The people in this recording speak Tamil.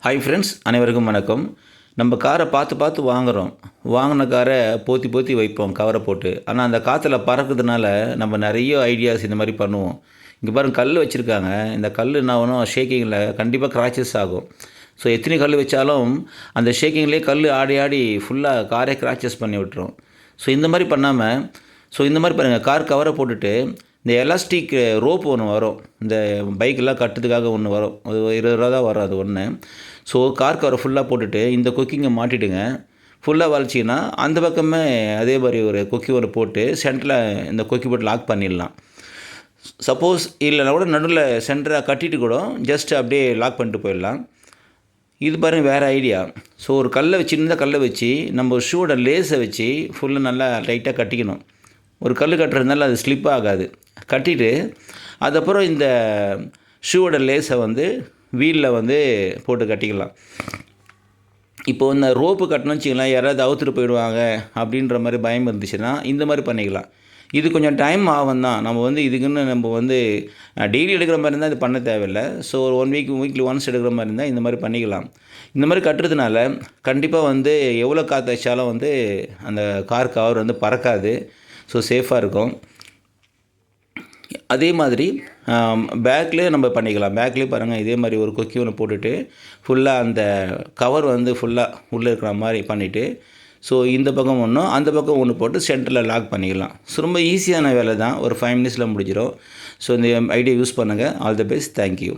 ஹாய் ஃப்ரெண்ட்ஸ், அனைவருக்கும் வணக்கம். நம்ம காரை பார்த்து பார்த்து வாங்குகிறோம். வாங்கின காரை போத்தி போத்தி வைப்போம் கவரை போட்டு. ஆனால் அந்த காற்றுல பறக்கிறதுனால நம்ம நிறைய ஐடியாஸ் இந்த மாதிரி பண்ணுவோம். இங்கே பாருங்க, கல் வச்சுருக்காங்க. இந்த கல் என்ன ஆகணும், ஷேக்கிங்கில் கண்டிப்பாக கிராச்சஸ் ஆகும். ஸோ எத்தனை கல் வச்சாலும் அந்த ஷேக்கிங்லேயே கல் ஆடி ஆடி ஃபுல்லாக காரே கிராச்சஸ் பண்ணி விட்டுரும். ஸோ இந்த மாதிரி பண்ணாமல், இந்த மாதிரி பாருங்கள், கார் கவரை போட்டுட்டு இந்த எலாஸ்டிக் ரோப் ஒன்று வரும், இந்த பைக்கெலாம் கட்டுறதுக்காக ஒன்று வரும். அது 20 ரூபா தான் வரும் அது ஒன்று. ஸோ கார் கவரை ஃபுல்லாக போட்டுட்டு இந்த கொக்கிங்கை மாட்டிடுங்க. ஃபுல்லாக வளைச்சிங்கன்னா அந்த பக்கமே அதே மாதிரி ஒரு கொக்கி ஒன்று போட்டு சென்டரில் இந்த கொக்கி போட்டு லாக் பண்ணிடலாம். சப்போஸ் இல்லைனா கூட நடுவில் சென்டராக கட்டிட்டு கூட ஜஸ்ட் அப்படியே லாக் பண்ணிட்டு போயிடலாம். இது பாருங்கள், வேறு ஐடியா. ஸோ ஒரு கல்லை வச்சு, சின்ன கல்லை வச்சு நம்ம ஷூவோட லேஸை வச்சு ஃபுல்லாக நல்லா லைட்டாக கட்டிக்கணும். ஒரு கல் கட்டுறதுனால அது ஸ்லிப் ஆகாது. கட்டிட்டு அதுக்கப்புறம் இந்த ஷூவோட லேஸை வீலில் போட்டு கட்டிக்கலாம். இப்போது இந்த ரோப்பு கட்டணும்னு வச்சிங்களேன், யாராவது அவுத்துட்டு போயிடுவாங்க அப்படின்ற மாதிரி பயம் இருந்துச்சுன்னா இந்த மாதிரி பண்ணிக்கலாம். இது கொஞ்சம் டைம் ஆகும் தான். நம்ம இதுக்குன்னு நம்ம டெய்லி எடுக்கிற மாதிரி இருந்தால் இது பண்ண தேவையில்லை. ஸோ ஒரு 1 வீக்லி ஒன்ஸ் எடுக்கிற மாதிரி இருந்தால் இந்த மாதிரி பண்ணிக்கலாம். இந்த மாதிரி கட்டுறதுனால கண்டிப்பாக எவ்வளோ காற்று வச்சாலும் அந்த கார் கவர் பறக்காது. ஸோ சேஃபாக இருக்கும். அதே மாதிரி பேக்லேயே நம்ம பண்ணிக்கலாம். பேக்லேயே பாருங்கள், இதே மாதிரி ஒரு கொக்கி ஒன்று போட்டுட்டு ஃபுல்லாக அந்த கவர் ஃபுல்லாக உள்ளே இருக்கிற மாதிரி பண்ணிவிட்டு, ஸோ இந்த பக்கம் ஒன்றும் அந்த பக்கம் ஒன்று போட்டு சென்டரில் லாக் பண்ணிக்கலாம். ஸோ ரொம்ப ஈஸியான வேலை தான், ஒரு 5 மினிட்ஸில் முடிஞ்சிடும். ஸோ இந்த ஐடியா யூஸ் பண்ணுங்கள். All the best. தேங்க்யூ.